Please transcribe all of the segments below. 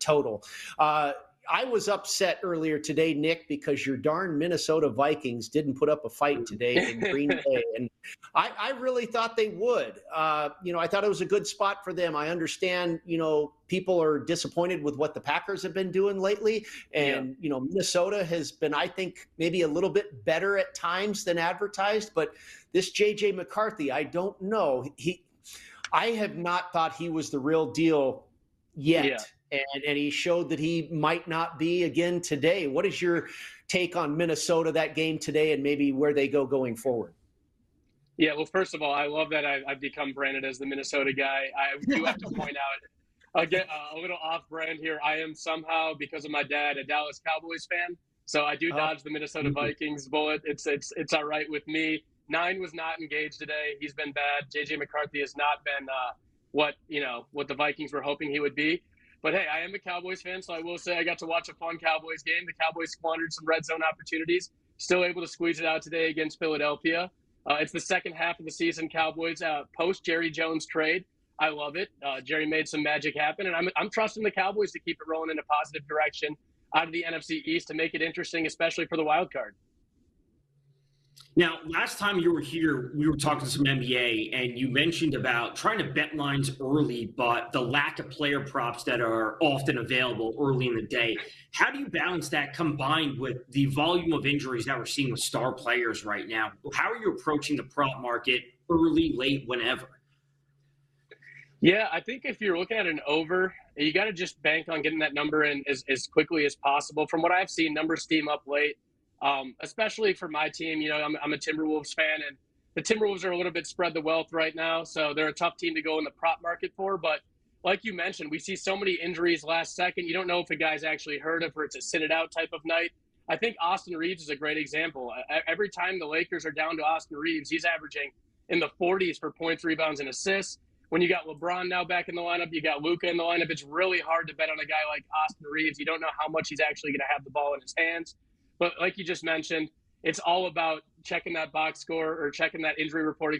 total. I was upset earlier today, Nick, because your darn Minnesota Vikings didn't put up a fight today in Green Bay. And I really thought they would. I thought it was a good spot for them. I understand, people are disappointed with what the Packers have been doing lately. And, Minnesota has been, I think, maybe a little bit better at times than advertised. But this J.J. McCarthy, I don't know. I have not thought he was the real deal yet. Yeah. And he showed that he might not be again today. What is your take on Minnesota, that game today, and maybe where they go going forward? Yeah, well, first of all, I love that I've become branded as the Minnesota guy. I do have to point out, again, a little off-brand here. I am somehow, because of my dad, a Dallas Cowboys fan. So I do dodge the Minnesota Vikings bullet. It's all right with me. Nine was not engaged today. He's been bad. J.J. McCarthy has not been what the Vikings were hoping he would be. But, hey, I am a Cowboys fan, so I will say I got to watch a fun Cowboys game. The Cowboys squandered some red zone opportunities, still able to squeeze it out today against Philadelphia. It's the second half of the season, Cowboys, post-Jerry Jones trade. I love it. Jerry made some magic happen, and I'm trusting the Cowboys to keep it rolling in a positive direction out of the NFC East to make it interesting, especially for the wild card. Now, last time you were here, we were talking some NBA, and you mentioned about trying to bet lines early, but the lack of player props that are often available early in the day. How do you balance that combined with the volume of injuries that we're seeing with star players right now? How are you approaching the prop market early, late, whenever? Yeah, I think if you're looking at an over, you got to just bank on getting that number in as quickly as possible. From what I've seen, numbers steam up late. Especially for my team, I'm a Timberwolves fan, and the Timberwolves are a little bit spread the wealth right now, so they're a tough team to go in the prop market for. But like you mentioned, we see so many injuries last second. You don't know if a guy's actually hurt, if it's a sit-it-out type of night. I think Austin Reeves is a great example. Every time the Lakers are down to Austin Reeves, he's averaging in the 40s for points, rebounds, and assists. When you got LeBron now back in the lineup, you got Luka in the lineup, it's really hard to bet on a guy like Austin Reeves. You don't know how much he's actually going to have the ball in his hands. But like you just mentioned, it's all about checking that box score or checking that injury report,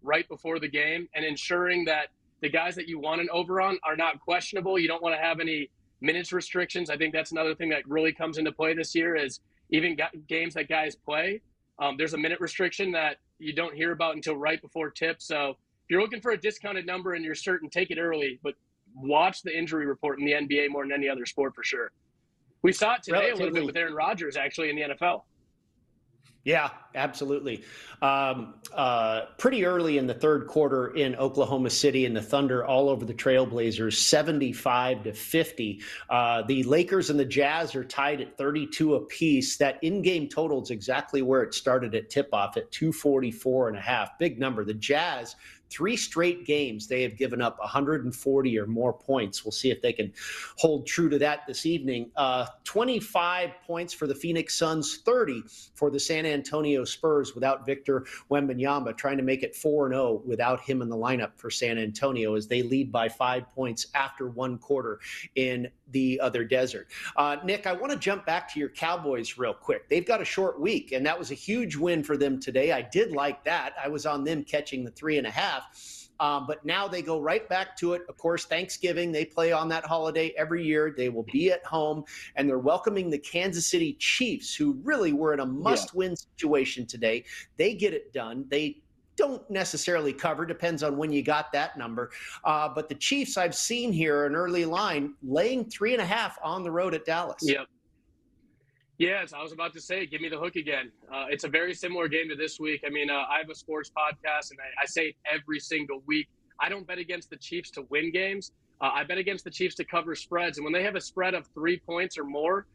right before the game and ensuring that the guys that you want an over on are not questionable. You don't want to have any minutes restrictions. I think that's another thing that really comes into play this year is even games that guys play. There's a minute restriction that you don't hear about until right before tip. So if you're looking for a discounted number and you're certain, take it early, but watch the injury report in the NBA more than any other sport for sure. We saw it today a little bit with Aaron Rodgers, actually, in the NFL. Yeah, absolutely. Pretty early in the third quarter in Oklahoma City, and the Thunder all over the Trailblazers, 75-50. The Lakers and the Jazz are tied at 32 apiece. That in-game total is exactly where it started at tip-off at 244.5. Big number. The Jazz, 3 straight games, they have given up 140 or more points. We'll see if they can hold true to that this evening. 25 points for the Phoenix Suns, 30 for the San Antonio Spurs without Victor Wembanyama, trying to make it 4-0 without him in the lineup for San Antonio as they lead by 5 points after one quarter in the other desert. Nick, I want to jump back to your Cowboys real quick. They've got a short week, and that was a huge win for them today. I did like that. I was on them catching the 3.5. But now they go right back to it. Of course, Thanksgiving, they play on that holiday every year. They will be at home, and they're welcoming the Kansas City Chiefs, who really were in a must-win situation today. They get it done. They don't necessarily cover, depends on when you got that number. But the Chiefs, I've seen here an early line, laying 3.5 on the road at Dallas. Yep. Yes, I was about to say, give me the hook again. It's a very similar game to this week. I mean, I have a sports podcast, and I say it every single week. I don't bet against the Chiefs to win games. I bet against the Chiefs to cover spreads. And when they have a spread of 3 points or more,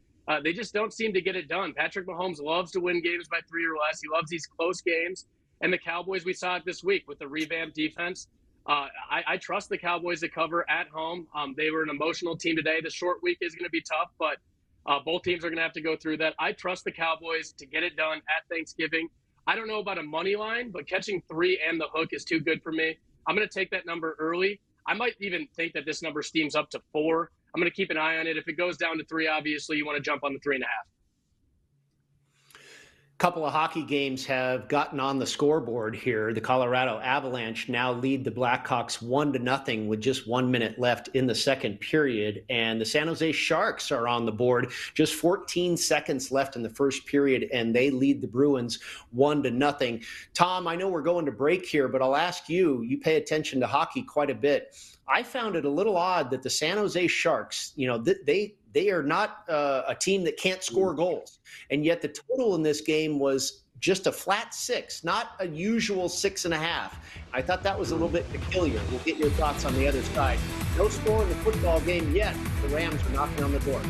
they just don't seem to get it done. Patrick Mahomes loves to win games by 3 or less. He loves these close games. And the Cowboys, we saw it this week with the revamped defense. I trust the Cowboys to cover at home. They were an emotional team today. The short week is going to be tough, but both teams are going to have to go through that. I trust the Cowboys to get it done at Thanksgiving. I don't know about a money line, but catching 3 and the hook is too good for me. I'm going to take that number early. I might even think that this number steams up to 4. I'm going to keep an eye on it. If it goes down to 3, obviously you want to jump on the 3.5. Couple of hockey games have gotten on the scoreboard here. The Colorado Avalanche now lead the Blackhawks 1-0 with just 1 minute left in the second period. And the San Jose Sharks are on the board. Just 14 seconds left in the first period, and they lead the Bruins 1-0. Tom, I know we're going to break here, but I'll ask you, you pay attention to hockey quite a bit. I found it a little odd that the San Jose Sharks, they are not a team that can't score goals. And yet the total in this game was just a flat 6, not a usual 6.5. I thought that was a little bit peculiar. We'll get your thoughts on the other side. No score in the football game yet. The Rams are knocking on the door.